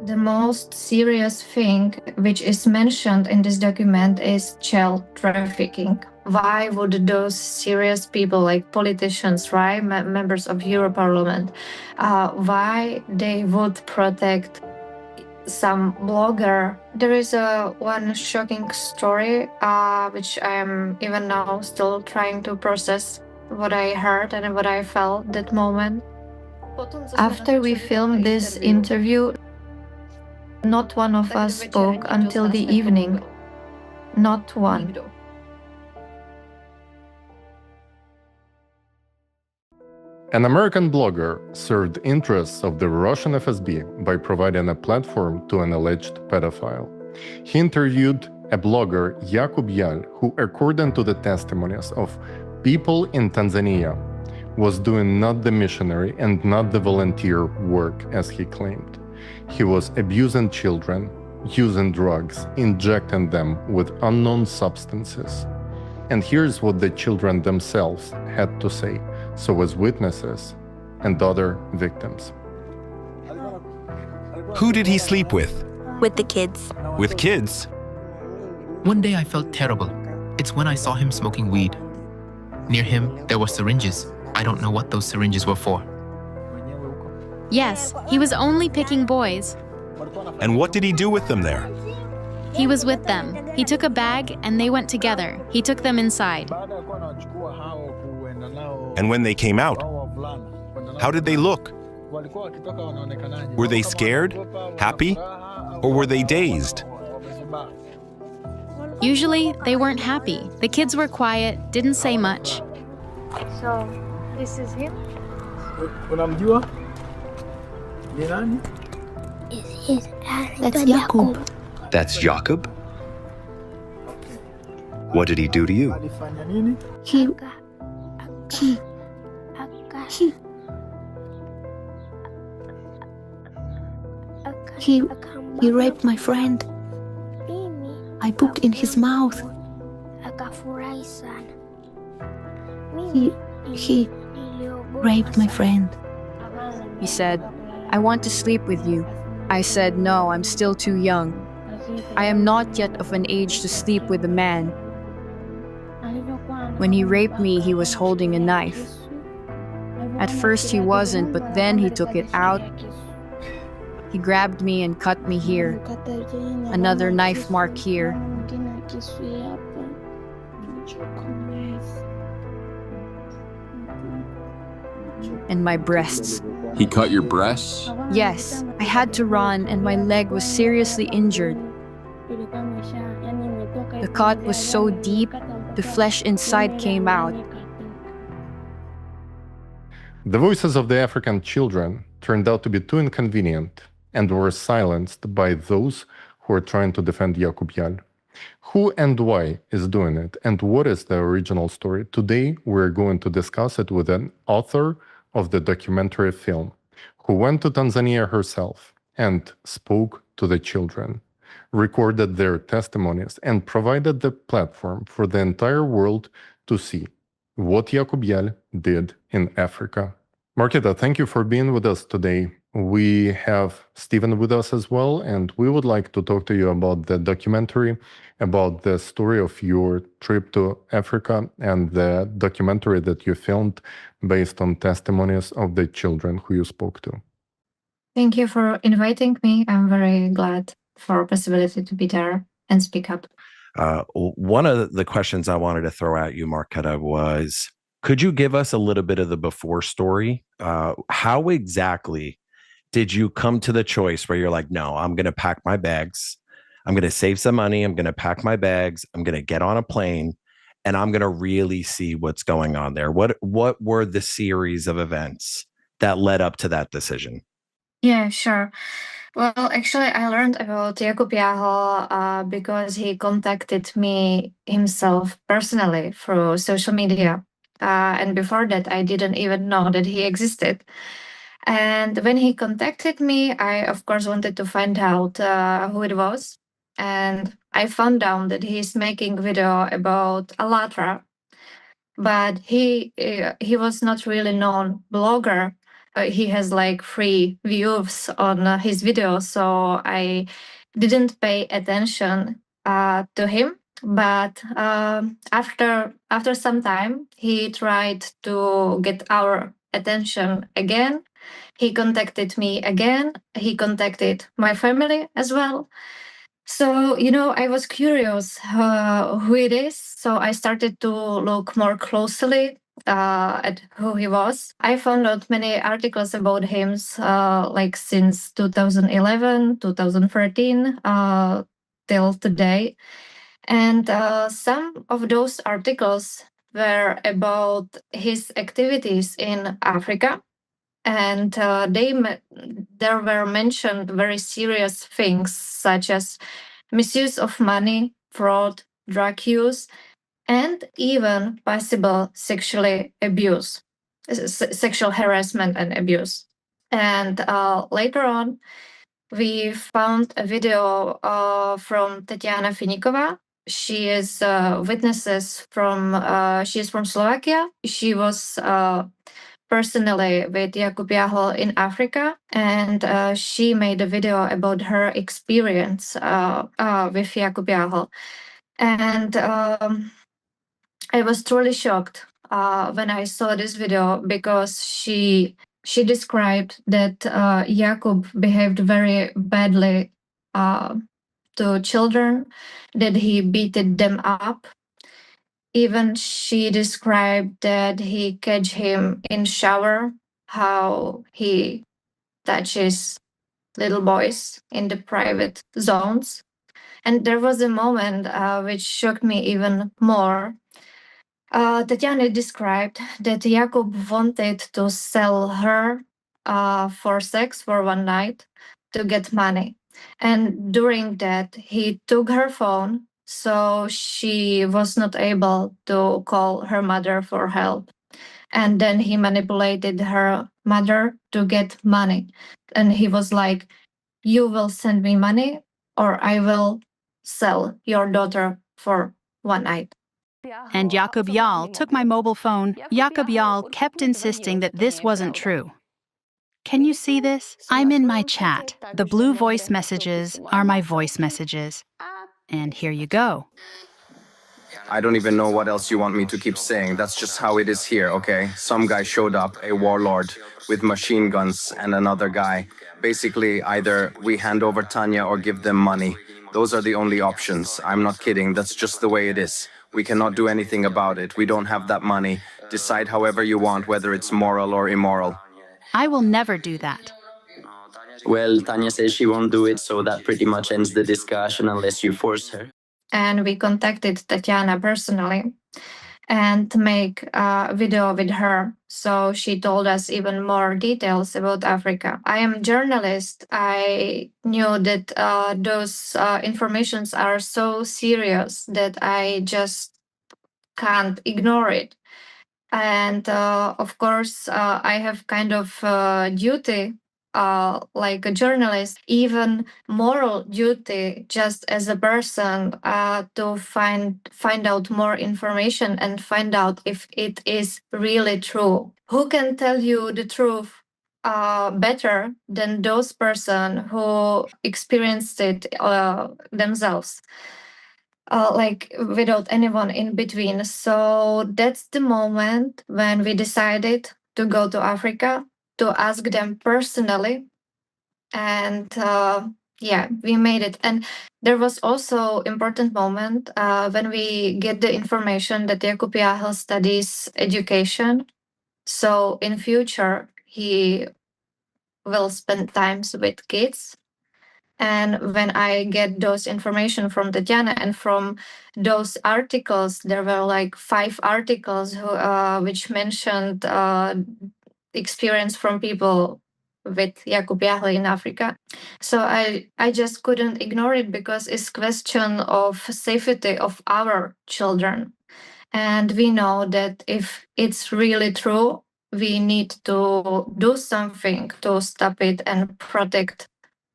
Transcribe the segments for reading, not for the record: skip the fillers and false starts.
The most serious thing which is mentioned in this document is child trafficking. Why would those serious people, like politicians, right, members of Europarliament, why they would protect some blogger? There is one shocking story, which I am even now still trying to process what I heard and what I felt that moment. After we filmed this interview, not one of us spoke until the evening. Not one. An American blogger served interests of the Russian FSB by providing a platform to an alleged pedophile. He interviewed a blogger, Jakub Jahl, who, according to the testimonies of people in Tanzania, was doing not the missionary and not the volunteer work as he claimed. He was abusing children, using drugs, injecting them with unknown substances. And here's what the children themselves had to say, so as witnesses and other victims. Who did he sleep with? With the kids. With kids? One day I felt terrible. It's when I saw him smoking weed. Near him, there were syringes. I don't know what those syringes were for. Yes, he was only picking boys. And what did he do with them there? He was with them. He took a bag and they went together. He took them inside. And when they came out, how did they look? Were they scared, happy, or were they dazed? Usually, they weren't happy. The kids were quiet, didn't say much. So, this is him? Unamjua? Ni nani? That's Jakub. That's Jakub? What did he do to you? Alifanya nini? He raped my friend. I pooped in his mouth. He raped my friend. He said, "I want to sleep with you." I said, "No, I'm still too young. I am not yet of an age to sleep with a man." When he raped me, he was holding a knife. At first he wasn't, but then he took it out. He grabbed me and cut me here. Another knife mark here. And my breasts. He cut your breasts? Yes, I had to run and my leg was seriously injured. The cut was so deep, the flesh inside came out. The voices of the African children turned out to be too inconvenient and were silenced by those who are trying to defend Jakub Jahl. Who and why is doing it, and what is the original story? Today, we're going to discuss it with an author of the documentary film, who went to Tanzania herself and spoke to the children, recorded their testimonies, and provided the platform for the entire world to see what Jakub Jahl did in Africa. Marketa, thank you for being with us today. We have Stephen with us as well, and we would like to talk to you about the documentary, about the story of your trip to Africa, and the documentary that you filmed based on testimonies of the children who you spoke to. Thank you for inviting me. I'm very glad for a possibility to be there and speak up. One of the questions I wanted to throw at you, Marketa, was, could you give us a little bit of the before story? How exactly did you come to the choice where you're like, no, I'm going to pack my bags. I'm going to save some money. I'm going to pack my bags. I'm going to get on a plane and I'm going to really see what's going on there. What were the series of events that led up to that decision? Yeah, sure. Well, actually, I learned about Jakub Jahl because he contacted me himself personally through social media. And before that, I didn't even know that he existed. And when he contacted me, I, of course, wanted to find out who it was. And I found out that he's making video about Alatra, but he was not really known blogger. he has like free views on his videos, so I didn't pay attention to him. But after some time, he tried to get our attention again. He contacted me again. He contacted my family as well. So, I was curious who it is. So I started to look more closely at who he was. I found out many articles about him, like since 2011, 2013, till today. And some of those articles were about his activities in Africa. And there were mentioned very serious things such as misuse of money, fraud, drug use, and even possible sexual harassment and abuse. And later on, we found a video from Tatiana Finikova. She is she is from Slovakia. She was personally with Jakub Jahl in Africa, and she made a video about her experience with Jakub Jahl. And I was truly shocked when I saw this video, because she described that Jakub behaved very badly to children, that he beat them up. Even she described that he catch him in shower, how he touches little boys in the private zones. And there was a moment which shocked me even more. Tatiana described that Jakub wanted to sell her for sex for one night to get money. And during that, he took her phone, so she was not able to call her mother for help. And then he manipulated her mother to get money. And he was like, "You will send me money, or I will sell your daughter for one night." And Jakub Jahl took my mobile phone. Jakub Jahl kept insisting that this wasn't true. Can you see this? I'm in my chat. The blue voice messages are my voice messages. And here you go. I don't even know what else you want me to keep saying. That's just how it is here, okay? Some guy showed up, a warlord, with machine guns, and another guy. Basically, either we hand over Tanya or give them money. Those are the only options. I'm not kidding. That's just the way it is. We cannot do anything about it. We don't have that money. Decide however you want, whether it's moral or immoral. I will never do that. Well, Tanya says she won't do it, so that pretty much ends the discussion unless you force her. And we contacted Tatiana personally and make a video with her. So she told us even more details about Africa. I am a journalist. I knew that those informations are so serious that I just can't ignore it. And of course, I have kind of duty, like a journalist, even moral duty, just as a person, to find out more information and find out if it is really true. Who can tell you the truth better than those person who experienced it themselves? Like without anyone in between. So that's the moment when we decided to go to Africa to ask them personally. And we made it. And there was also important moment when we get the information that Jakub Jahl studies education. So in future, he will spend times with kids. And when I get those information from Tatiana and from those articles, there were like 5 articles which mentioned experience from people with Jakub Jahl in Africa. So I just couldn't ignore it, because it's question of safety of our children. And we know that if it's really true, we need to do something to stop it and protect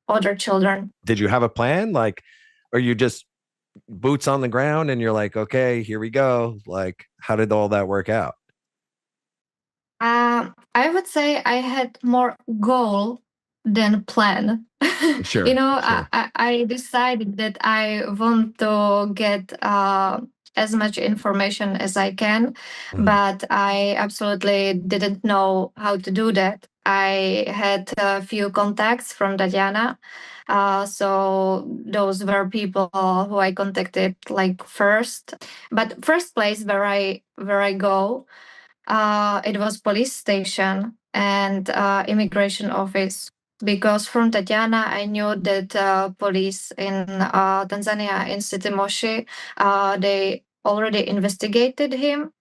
other children. Did you have a plan? Like, or you just boots on the ground and you're like, okay, here we go? Like, how did all that work out? I would say I had more goal than plan. Sure, You know, sure. I decided that I want to get as much information as I can, but I absolutely didn't know how to do that. I had a few contacts from Tatiana. So those were people who I contacted like first. But first place where I go, it was police station and immigration office, because from Tatiana I knew that police in Tanzania in City Moshi, they already investigated him,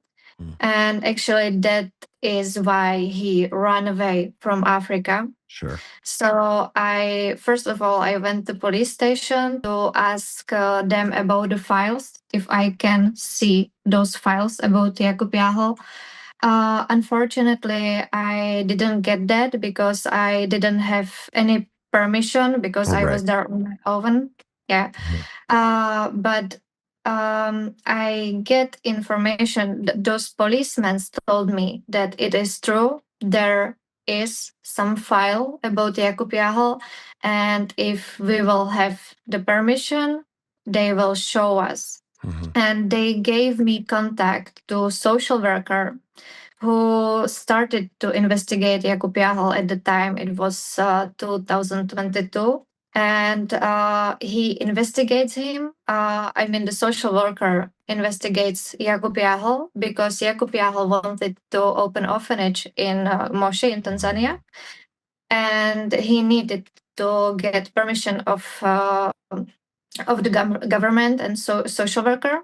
and actually that is why he ran away from Africa. Sure. So I first of all I went to police station to ask them about the files, if I can see those files about Jakub Jahl. Unfortunately, I didn't get that because I didn't have any permission, because I was there on my own. Yeah. But I get information. Those policemen told me that it is true. There is some file about Jakub Jahl, and if we will have the permission, they will show us. And they gave me contact to social worker who started to investigate Jakub Jahl at the time. It was 2022. And he investigates him. I mean, the social worker investigates Jakub Jahl because Jakub Jahl wanted to open orphanage in Moshi in Tanzania. And he needed to get permission of the government and social worker,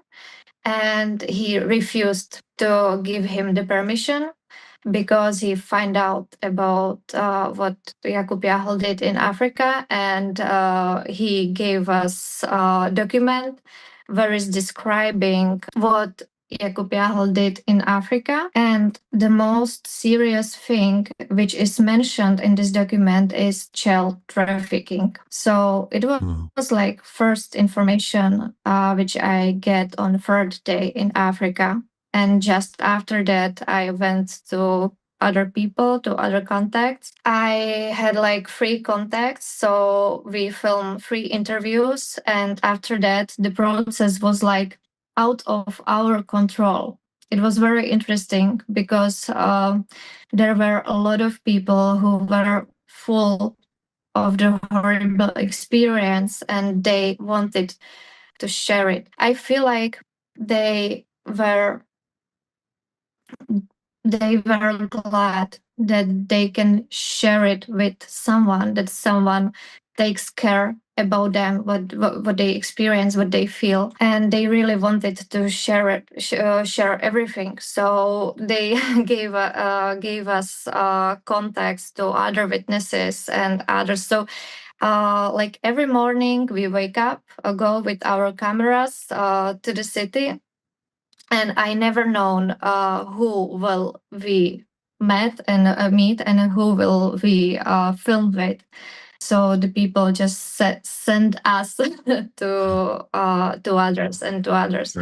and he refused to give him the permission because he found out about what Jakub Jahl did in Africa, and he gave us a document where is describing what Jakub Jahl did in Africa. And the most serious thing which is mentioned in this document is child trafficking. So it was like first information which I get on third day in Africa. And just after that, I went to other people, to other contacts. I had like 3 contacts. So we filmed 3 interviews. And after that, the process was like out of our control. It was very interesting because there were a lot of people who were full of the horrible experience and they wanted to share it. I feel like they were glad that they can share it with someone, that someone takes care about them, what they experience, what they feel, and they really wanted to share it, share everything. So they gave us contacts to other witnesses and others. So like every morning we wake up, go with our cameras to the city, and I never known who will we meet and who will we film with. So the people just send us to others and to others.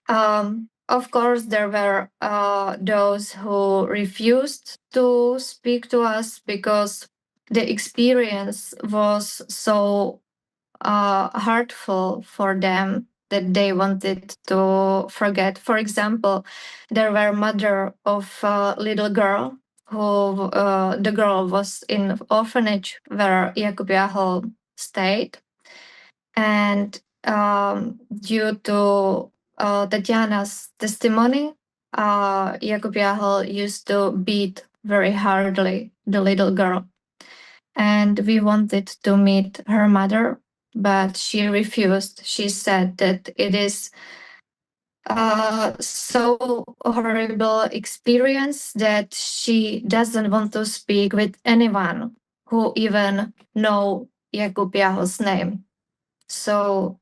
Of course, there were those who refused to speak to us because the experience was so hurtful for them that they wanted to forget. For example, there were mother of a little girl who the girl was in orphanage where Jakub Jahl stayed, and due to Tatiana's testimony, Jakub Jahl used to beat very hardly the little girl, and we wanted to meet her mother, but she refused. She said that it is so horrible experience that she doesn't want to speak with anyone who even know Jakub Jahl's name. So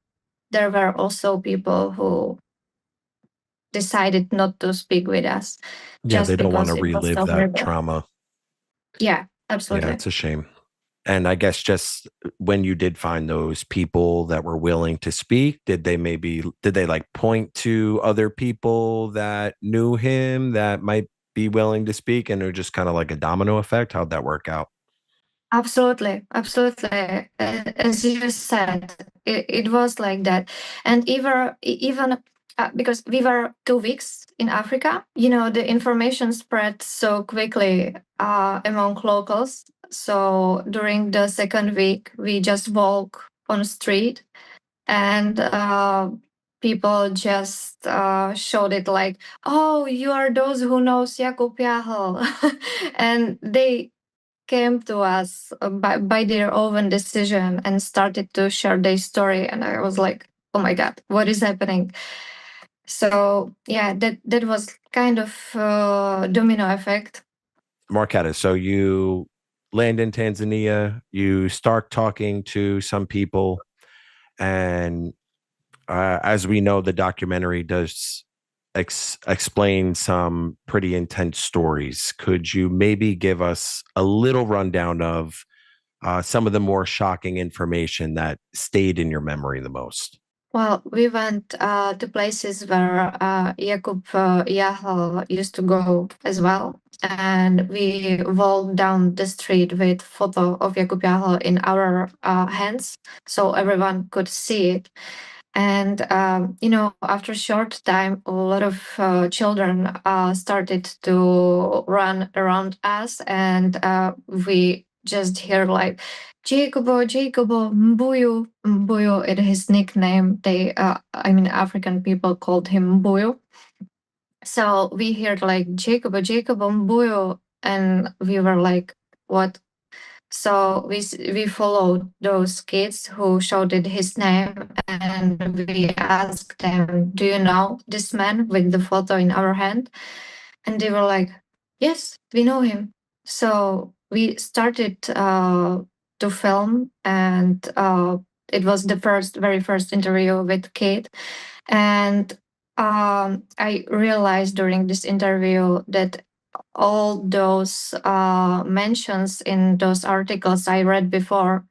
there were also people who decided not to speak with us. Yeah, just they don't want because to it was relive so that horrible. trauma. Yeah, absolutely. Yeah, it's a shame. And I guess just when you did find those people that were willing to speak, did they like point to other people that knew him that might be willing to speak, and it was just kind of like a domino effect? How'd that work out? Absolutely, absolutely. As you said, it was like that, and even because we were 2 weeks in Africa, the information spread so quickly among locals. So during the second week, we just walk on the street, and people just showed it like, "Oh, you are those who knows Jakub Jahl," and they came to us by their own decision and started to share their story, and I was like, oh my god, what is happening? So yeah, that was kind of domino effect. Marketa, so you land in Tanzania, you start talking to some people, and as we know, the documentary does explain some pretty intense stories. Could you maybe give us a little rundown of some of the more shocking information that stayed in your memory the most? Well, we went to places where Jakub Jahl used to go as well. And we walked down the street with photo of Jakub Jahl in our hands, so everyone could see it. And, after a short time, a lot of children started to run around us, and we just hear like, Jacobo, Jacobo, Mbuyu. Mbuyu is his nickname. African people called him Mbuyu. So we heard like, Jacobo, Jacobo, Mbuyu. And we were like, what? So we followed those kids who shouted his name, and we asked them, do you know this man with the photo in our hand? And they were like, yes, we know him. So we started to film, and it was the very first interview with Kate. And I realized during this interview that all those mentions in those articles I read before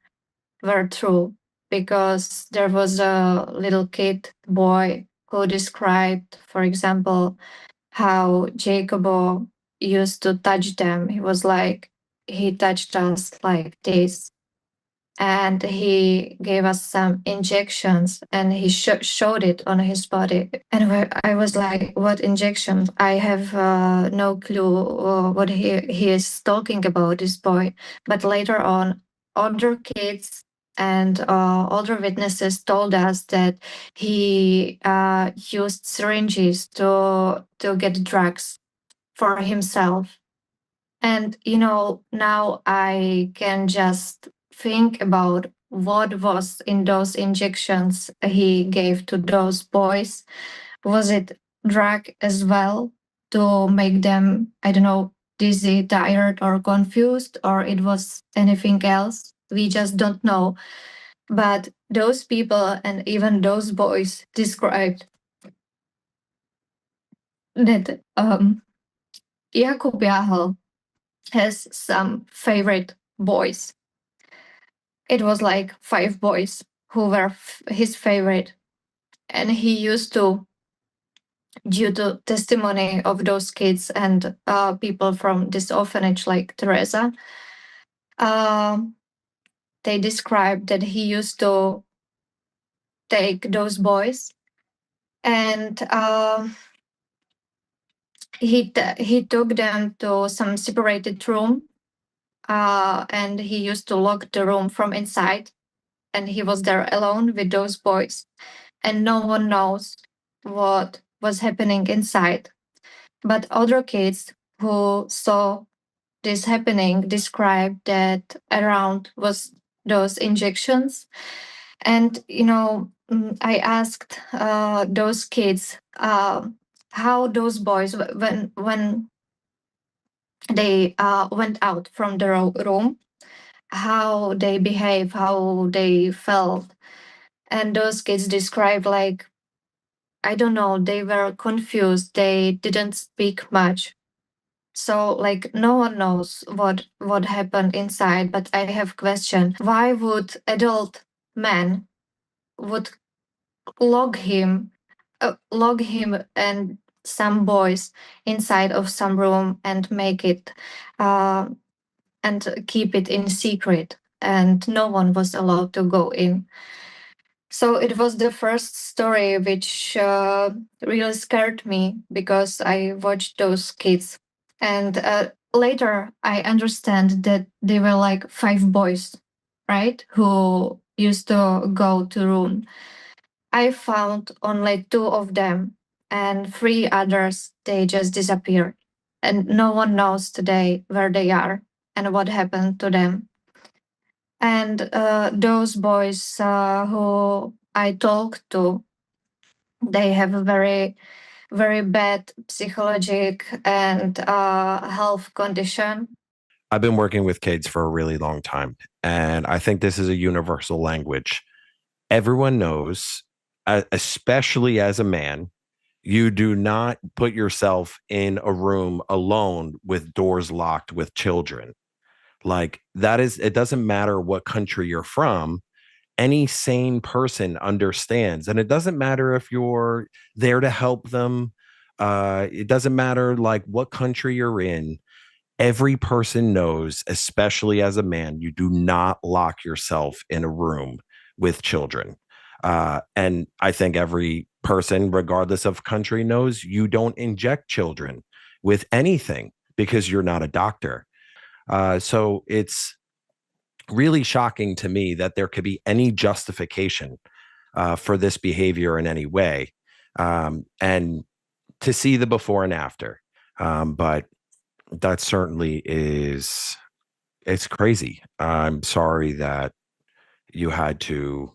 were true, because there was a little kid boy who described, for example, how Jacobo used to touch them. He was like, he touched us like this, and he gave us some injections, and he showed it on his body. And I was like, what injection? I have no clue what he is talking about, this boy. But later on, other kids and older witnesses told us that he used syringes to get drugs for himself. And now I can just think about what was in those injections he gave to those boys. Was it drug as well to make them, I don't know, dizzy, tired, or confused, or it was anything else? We just don't know. But those people and even those boys described that Jakub Jahl has some favorite boys. It was like 5 boys who were his favorite. And he used to, due to testimony of those kids and people from this orphanage like Teresa, they described that he used to take those boys, and he took them to some separated room, and he used to lock the room from inside, and he was there alone with those boys, and no one knows what was happening inside. But other kids who saw this happening described that around was those injections. And I asked those kids how those boys, when they went out from the room, how they behave, how they felt. And those kids described like, I don't know, they were confused, they didn't speak much. So like no one knows what happened inside. But I have question, why would adult men would log him and some boys inside of some room and make it and keep it in secret, and no one was allowed to go in. So it was the first story which really scared me because I watched those kids. And later I understand that they were like 5 boys, right, who used to go to room. I found only 2 of them, and 3 others, they just disappeared. And no one knows today where they are and what happened to them. And those boys who I talked to, they have a very, very bad psychologic and health condition. I've been working with kids for a really long time, and I think this is a universal language. Everyone knows, especially as a man, you do not put yourself in a room alone with doors locked with children. Like that is, it doesn't matter what country you're from. Any sane person understands, and it doesn't matter if you're there to help them. It doesn't matter like what country you're in. Every person knows, especially as a man, you do not lock yourself in a room with children. And I think every person, regardless of country, knows you don't inject children with anything because you're not a doctor. So it's really shocking to me that there could be any justification for this behavior in any way, and to see the before and after. But that certainly it's crazy. I'm sorry that you had to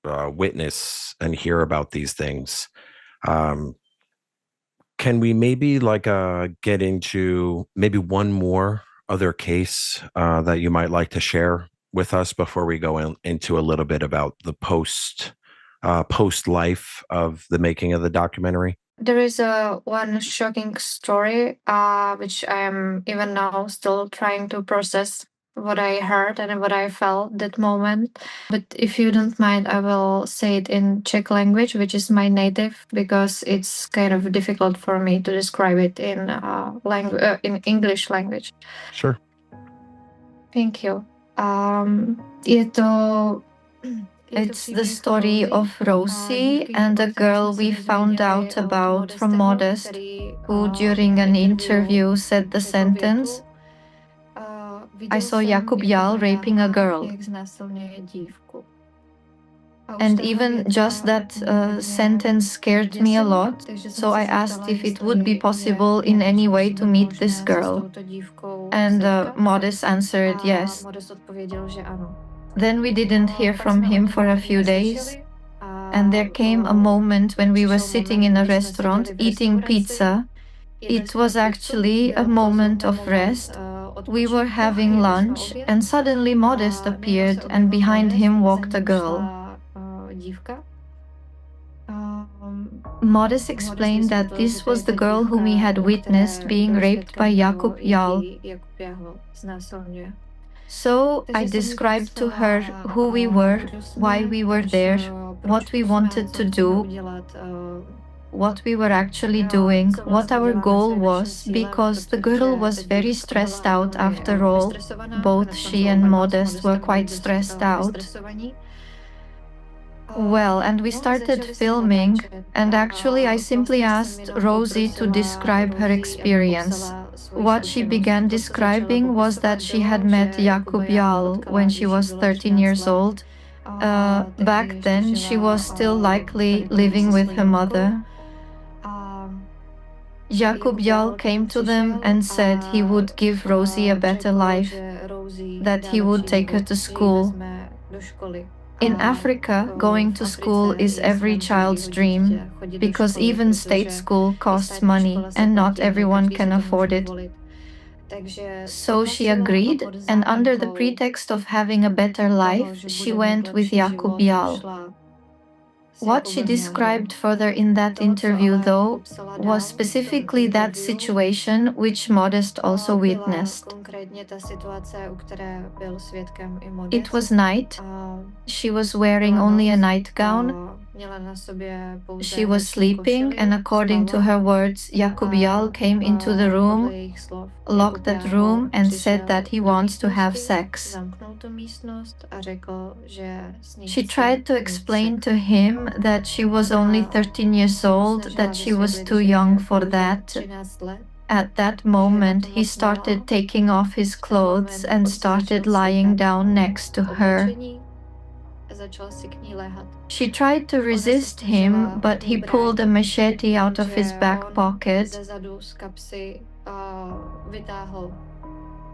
witness and hear about these things. Can we maybe like get into maybe one more other case that you might like to share with us before we go into a little bit about the post life of the making of the documentary? There is one shocking story, which I am even now still trying to process what I heard and what I felt that moment. But if you don't mind, I will say it in Czech language, which is my native, because it's kind of difficult for me to describe it in in English language. Sure. Thank you. It's the story of Rosie and a girl we found out about from Modest, who during an interview said the sentence, "I saw Jakub Jahl raping a girl." And even just that sentence scared me a lot, so I asked if it would be possible in any way to meet this girl. And Modest answered yes. Then we didn't hear from him for a few days. And there came a moment when we were sitting in a restaurant eating pizza. It was actually a moment of rest. We were having lunch, and suddenly Modest appeared, and behind him walked a girl. Modest explained that this was the girl whom he had witnessed being raped by Jakub Jahl. So I described to her who we were, why we were there, what we wanted to do, what we were actually doing, what our goal was, because the girl was very stressed out after all. Both she and Modest were quite stressed out. Well, and we started filming, and actually I simply asked Rosie to describe her experience. What she began describing was that she had met Jakub Jahl when she was 13 years old. Back then, she was still likely living with her mother. Jakub Jahl came to them and said he would give Rosie a better life, that he would take her to school. In Africa, going to school is every child's dream, because even state school costs money and not everyone can afford it. So she agreed, and under the pretext of having a better life, she went with Jakub Jahl. What she described further in that interview, though, was specifically that situation which Modest also witnessed. It was night. She was wearing only a nightgown, She was sleeping, and according to her words, Jakub Jahl came into the room, locked that room, and said that he wants to have sex. She tried to explain to him that she was only 13 years old, that she was too young for that. At that moment, he started taking off his clothes and started lying down next to her. She tried to resist him, but he pulled a machete out of his back pocket.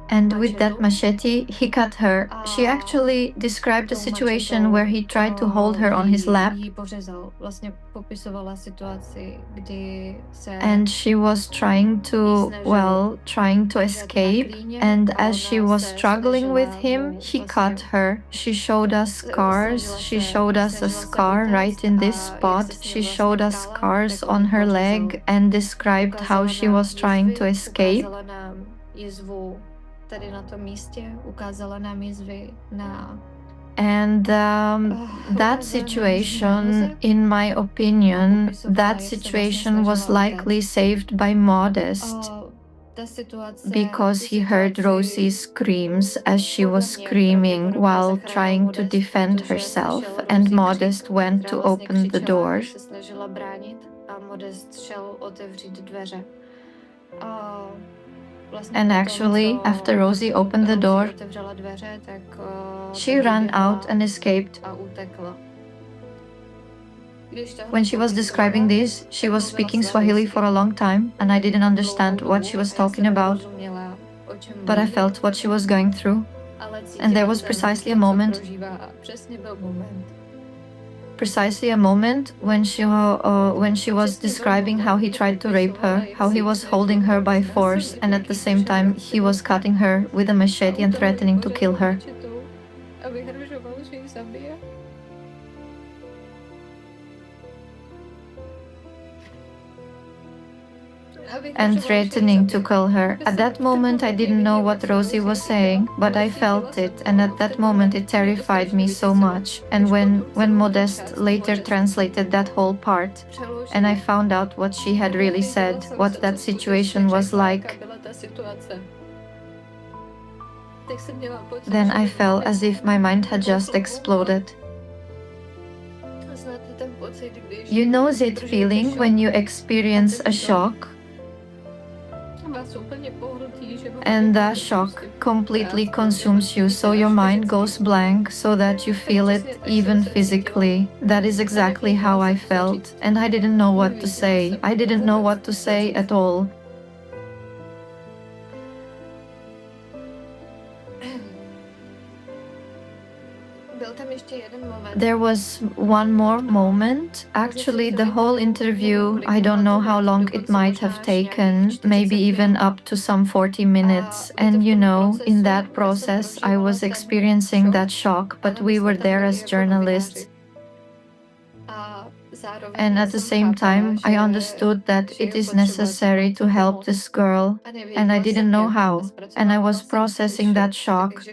And with that machete, he cut her. She actually described a situation where he tried to hold her on his lap. And she was trying to escape. And as she was struggling with him, he cut her. She showed us scars. She showed us a scar right in this spot. She showed us scars on her leg and described how she was trying to escape. And that situation, in my opinion, that situation was likely saved by Modest, because he heard Rosie's screams as she was screaming while trying to defend herself, and Modest went to open the door. And actually, after Rosie opened the door, she ran out and escaped. When she was describing this, she was speaking Swahili for a long time, and I didn't understand what she was talking about, but I felt what she was going through. And there was precisely a moment when she was describing how he tried to rape her, how he was holding her by force, and at the same time he was cutting her with a machete and threatening to kill her. And threatening to kill her. At that moment, I didn't know what Rosie was saying, but I felt it, and at that moment it terrified me so much. And when Modest later translated that whole part, and I found out what she had really said, what that situation was like, then I felt as if my mind had just exploded. You know that feeling when you experience a shock, and that shock completely consumes you, so your mind goes blank, so that you feel it even physically. That is exactly how I felt, and I didn't know what to say. I didn't know what to say at all. There was one more moment. Actually, the whole interview, I don't know how long it might have taken, maybe even up to some 40 minutes. And you know, in that process, I was experiencing that shock, but we were there as journalists. And at the same time, I understood that it is necessary to help this girl, and I didn't know how, and I was processing that shock.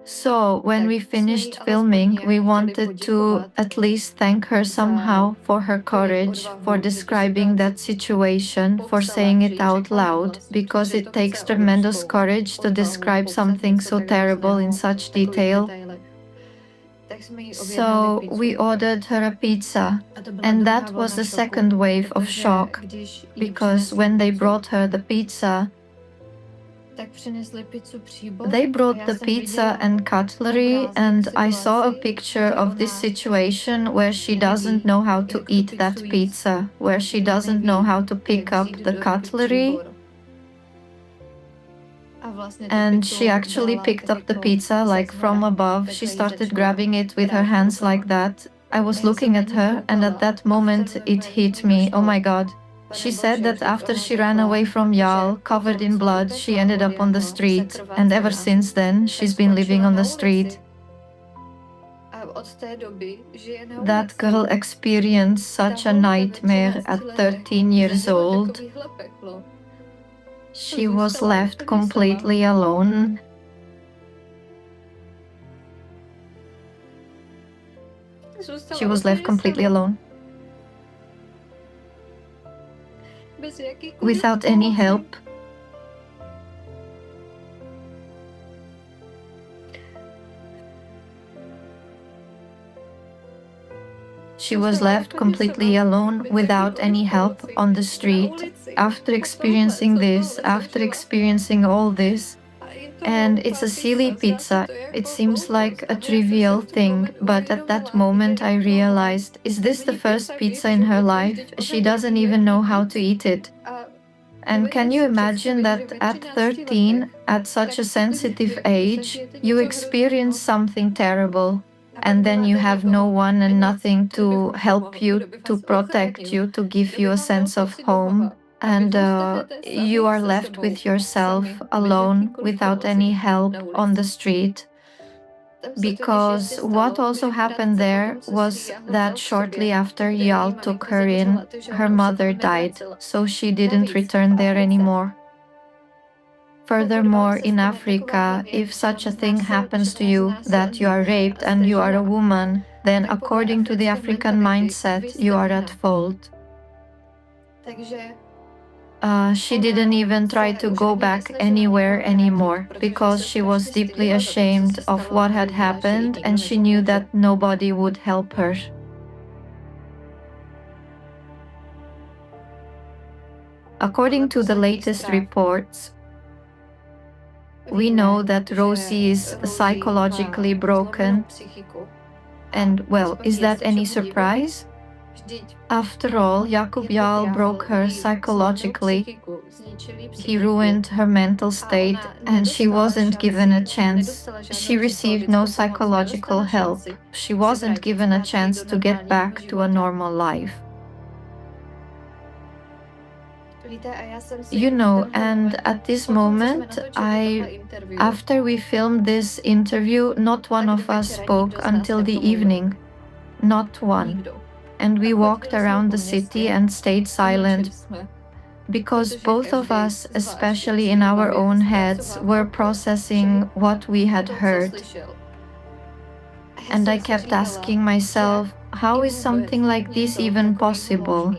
So when we finished filming, we wanted to at least thank her somehow for her courage, for describing that situation, for saying it out loud, because it takes tremendous courage to describe something so terrible in such detail. So we ordered her a pizza, and that was the second wave of shock, because when they brought her the pizza, they brought the pizza and cutlery, and I saw a picture of this situation where she doesn't know how to eat that pizza, where she doesn't know how to pick up the cutlery. And she actually picked up the pizza like from above. She started grabbing it with her hands like that. I was looking at her, and at that moment it hit me. Oh my God. She said that after she ran away from Jahl, covered in blood, she ended up on the street. And ever since then, she's been living on the street. That girl experienced such a nightmare at 13 years old. She was left completely alone. She was left completely alone. Without any help. She was left completely alone without any help on the street after experiencing this, after experiencing all this. And it's a silly pizza. It seems like a trivial thing, but at that moment I realized, is this the first pizza in her life? She doesn't even know how to eat it. And can you imagine that at 13, at such a sensitive age, you experience something terrible, and then you have no one and nothing to help you, to protect you, to give you a sense of home, and you are left with yourself alone without any help on the street. Because what also happened there was that shortly after Jahl took her in, her mother died, so she didn't return there anymore. Furthermore, in Africa, if such a thing happens to you, that you are raped and you are a woman, then according to the African mindset, you are at fault. She didn't even try to go back anywhere anymore because she was deeply ashamed of what had happened and she knew that nobody would help her. According to the latest reports, we know that Rosie is psychologically broken. And well, is that any surprise? After all, Jakub Jahl broke her psychologically. He ruined her mental state and she wasn't given a chance. She received no psychological help. She wasn't given a chance to get back to a normal life. You know, and at this moment, after we filmed this interview, not one of us spoke until the evening. Not one. And we walked around the city and stayed silent because both of us, especially in our own heads, were processing what we had heard. And I kept asking myself, how is something like this even possible?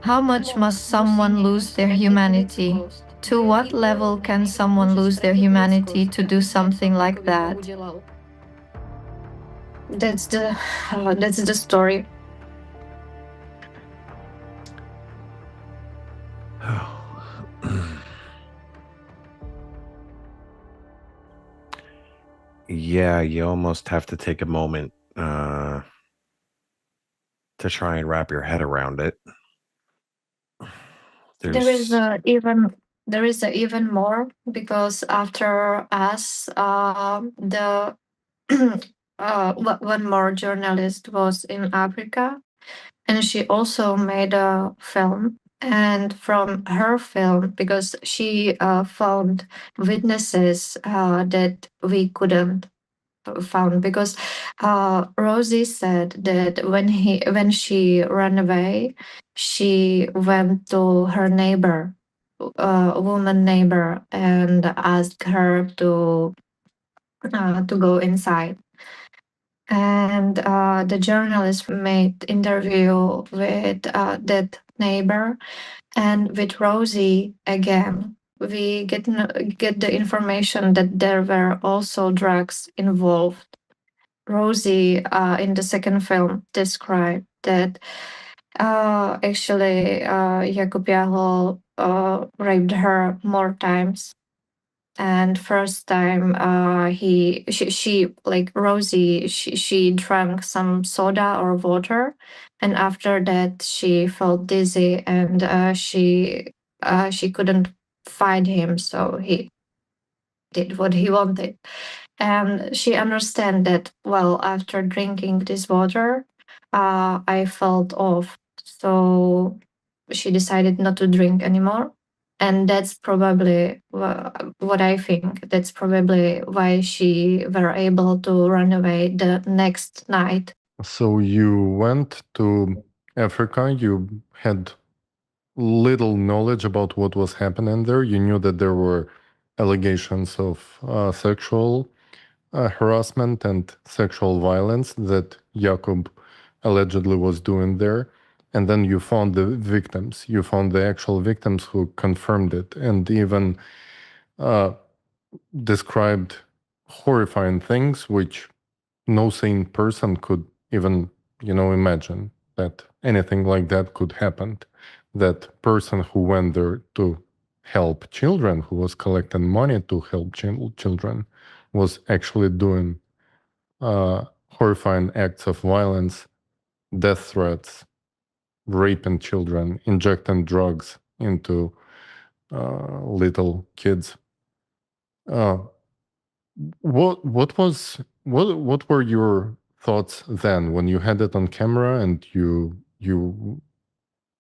How much must someone lose their humanity? To what level can someone lose their humanity to do something like that? That's the story. Yeah, you almost have to take a moment to try and wrap your head around it. There is even more, because after us, one more journalist was in Africa, and she also made a film. And from her film, because she found witnesses that we couldn't found, because Rosie said that when she ran away, she went to her neighbor, woman neighbor, and asked her to go inside. And the journalist made interview with that neighbor and with Rosie again. We get the information that there were also drugs involved. Rosie in the second film described that actually Jakub Jahl raped her more times. And first time she like Rosie, she drank some soda or water, and after that she felt dizzy and she couldn't find him, so he did what he wanted. And she understand that, well, after drinking this water, I felt off, so she decided not to drink anymore. And that's probably what I think. That's probably why she were able to run away the next night. So you went to Africa, you had little knowledge about what was happening there. You knew that there were allegations of sexual harassment and sexual violence that Jakub allegedly was doing there. And then you found the victims. You found the actual victims who confirmed it and even described horrifying things which no sane person could even, imagine that anything like that could happen. That person who went there to help children, who was collecting money to help children, was actually doing horrifying acts of violence, death threats, raping children, injecting drugs into little kids. What were your thoughts then when you had it on camera and you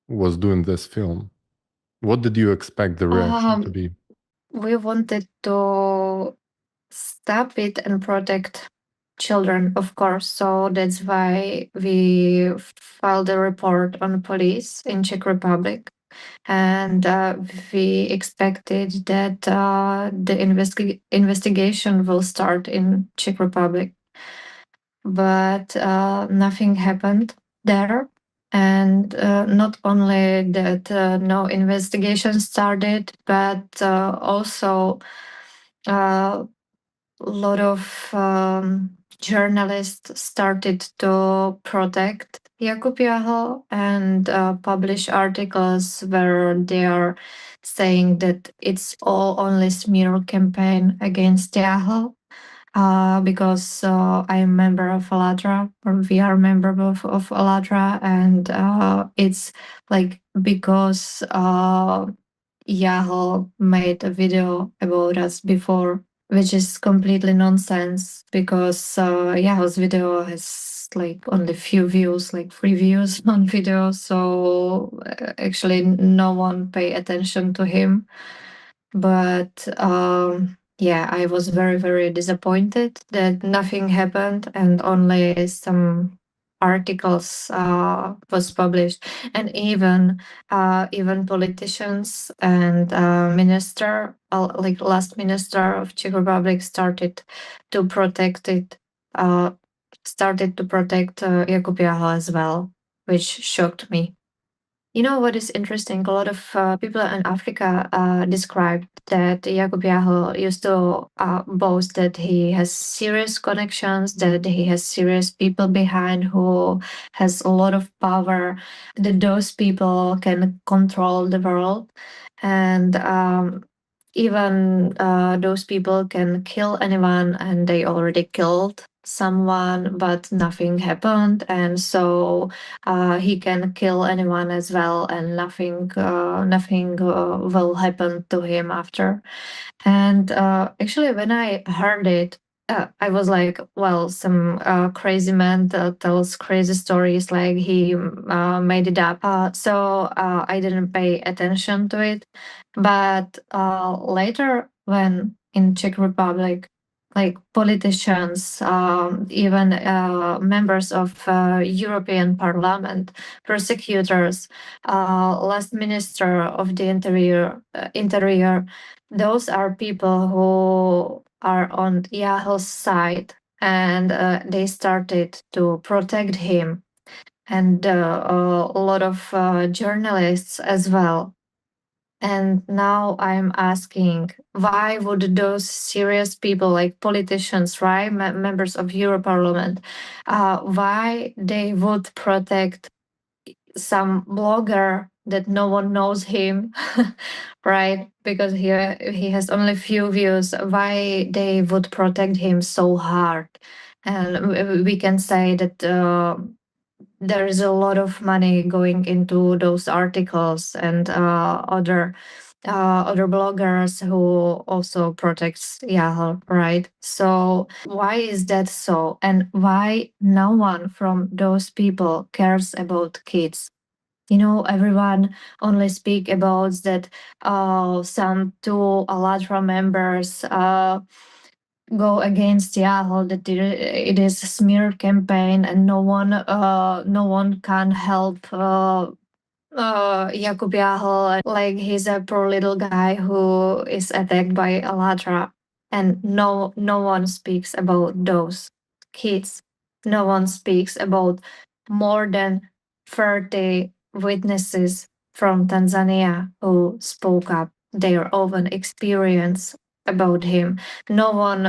was doing this film? What did you expect the reaction to be? We wanted to stop it and protect children, of course. So that's why we filed a report on police in Czech Republic. And we expected that the investigation will start in Czech Republic. But nothing happened there. And not only that no investigation started, but also a lot of journalists started to protect Jakub Jahl and publish articles where they are saying that it's all only smear campaign against Jahl. Because I am member of Alatra, or we are member of Alatra, and it's like because Jahl made a video about us before, which is completely nonsense because Jahl's video has like only few views, like 3 views on video, so actually no one pay attention to him. But yeah, I was very, very disappointed that nothing happened and only some articles was published, and even politicians and minister, like last minister of Czech Republic, started to protect it. Started to protect Jakub Jahl as well, which shocked me. You know what is interesting? A lot of people in Africa described that Jakub Jahl used to boast that he has serious connections, that he has serious people behind who has a lot of power, that those people can control the world. And even those people can kill anyone, and they already killed someone, but nothing happened, and so he can kill anyone as well, and nothing will happen to him after. And actually, when I heard it, I was like, well, some crazy man tells crazy stories, like he made it up. So I didn't pay attention to it. But later, when in Czech Republic, like politicians, even members of European Parliament, prosecutors, last minister of the interior, those are people who are on Jahl's side, and they started to protect him, and a lot of journalists as well. And now I'm asking, why would those serious people, like politicians, right, members of Euro Parliament, why they would protect some blogger that no one knows him, right? Because he has only few views. Why they would protect him so hard? And we can say that there is a lot of money going into those articles and other bloggers who also protects Jahl, right? So why is that so? And why no one from those people cares about kids? You know, everyone only speak about that some 2 Alatra members go against Jahl, that it is a smear campaign, and no one can help Jakub Jahl, like he's a poor little guy who is attacked by Alatra. and no one speaks about those kids. No one speaks about more than 30 witnesses from Tanzania who spoke up their own experience about him. No one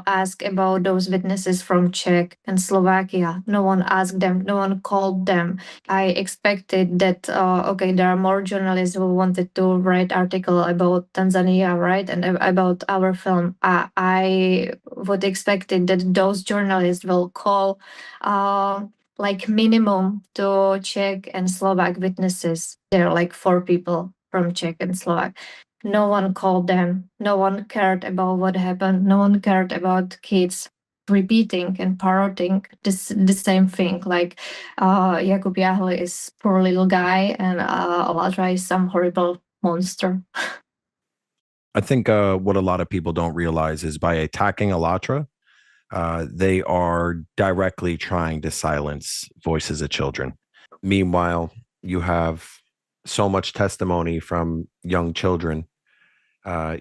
asked about those witnesses from Czech and Slovakia. No one asked them. No one called them. I expected that, okay, there are more journalists who wanted to write article about Tanzania, right? And about our film. I would expected that those journalists will call like minimum to Czech and Slovak witnesses. There are like 4 people from Czech and Slovak. No one called them. No one cared about what happened. No one cared about kids repeating and parroting the same thing. Like Jakub Jahl is poor little guy, and Alatra is some horrible monster. I think what a lot of people don't realize is by attacking Alatra, they are directly trying to silence voices of children. Meanwhile, you have so much testimony from young children.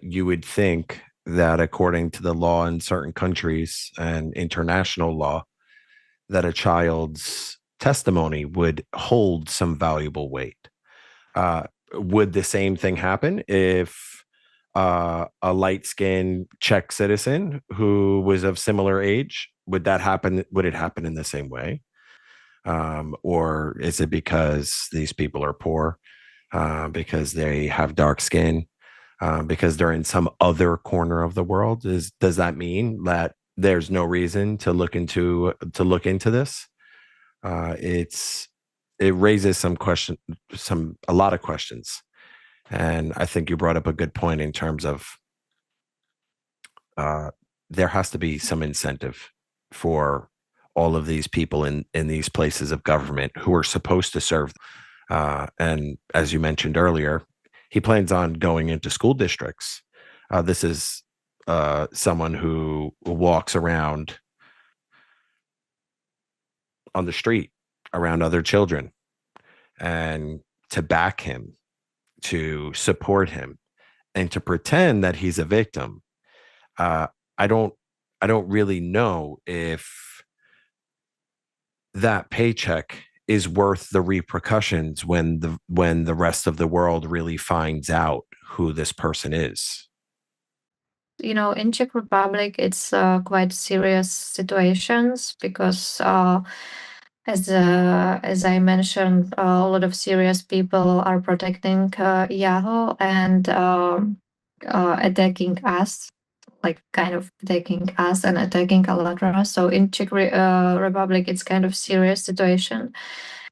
You would think that according to the law in certain countries and international law, that a child's testimony would hold some valuable weight. Would the same thing happen if a light-skinned Czech citizen who was of similar age, would that happen? Would it happen in the same way? Or is it because these people are poor, because they have dark skin, because they're in some other corner of the world? Does that mean that there's no reason to look into this? It raises a lot of questions. And I think you brought up a good point in terms of there has to be some incentive for all of these people in these places of government who are supposed to serve. And as you mentioned earlier, he plans on going into school districts. This is someone who walks around on the street around other children, and to back him, to support him, and to pretend that he's a victim. I don't really know if that paycheck is worth the repercussions when the rest of the world really finds out who this person is. You know, in Czech Republic, it's quite serious situations because, as I mentioned, a lot of serious people are protecting Jahl and attacking us, like kind of attacking us and attacking Alatra. So in Czech Republic, it's kind of serious situation.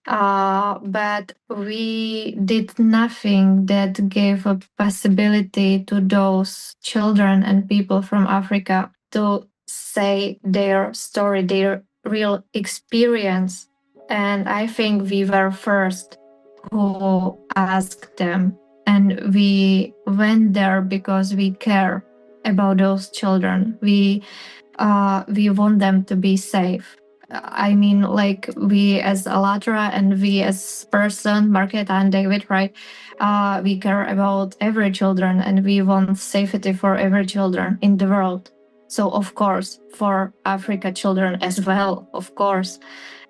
But we did nothing that gave a possibility to those children and people from Africa to say their story, their real experience. And I think we were first who asked them. And we went there because we care about those children. We want them to be safe. I mean, like we as Alatra and we as person, Marketa and David, right? We care about every children and we want safety for every children in the world. So of course, for Africa children as well, of course.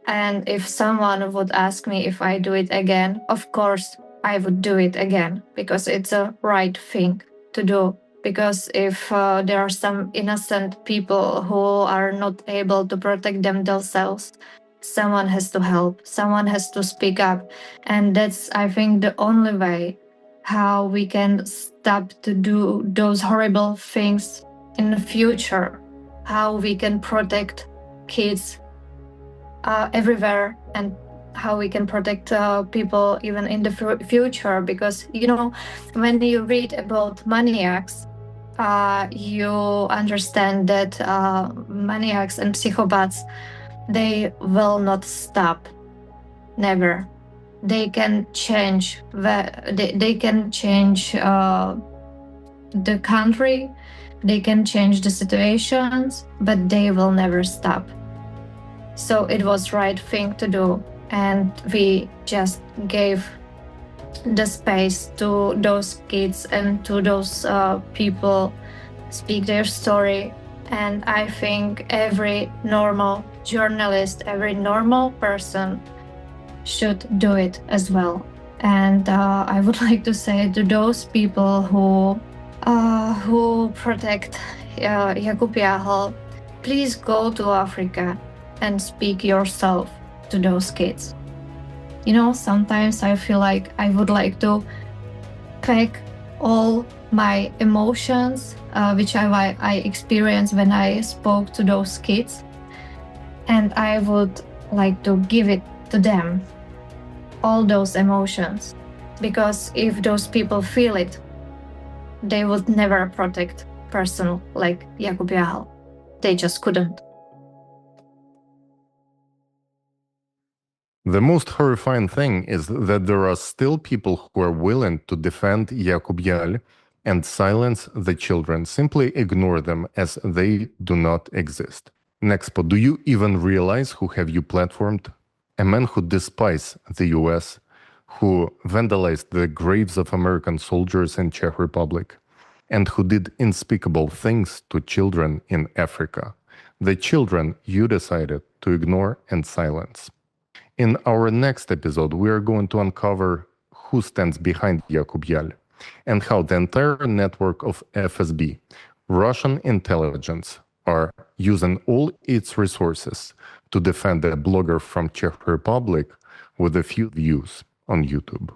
And if someone would ask me if I do it again, of course I would do it again because it's a right thing to do. Because if there are some innocent people who are not able to protect themselves, someone has to help, someone has to speak up. And that's, I think, the only way how we can stop to do those horrible things in the future, how we can protect kids everywhere and how we can protect people even in the future. Because, you know, when you read about maniacs, you understand that maniacs and psychopaths, they will not stop, never. They can change they can change the country, they can change the situations, but they will never stop. So it was right thing to do, and we just gave the space to those kids and to those people speak their story. And I think every normal journalist, every normal person should do it as well. And I would like to say to those people who protect Jakub Jahl, please go to Africa and speak yourself to those kids. You know, sometimes I feel like I would like to pack all my emotions, which I experienced when I spoke to those kids, and I would like to give it to them, all those emotions, because if those people feel it, they would never protect a person like Jakub Jahl. They just couldn't. The most horrifying thing is that there are still people who are willing to defend Jakub Jahl and silence the children, simply ignore them as they do not exist. Nexpo, do you even realize who have you platformed? A man who despises the US, who vandalized the graves of American soldiers in Czech Republic, and who did unspeakable things to children in Africa. The children you decided to ignore and silence. In our next episode, we are going to uncover who stands behind Jakub Jahl and how the entire network of FSB, Russian intelligence, are using all its resources to defend a blogger from Czech Republic with a few views on YouTube.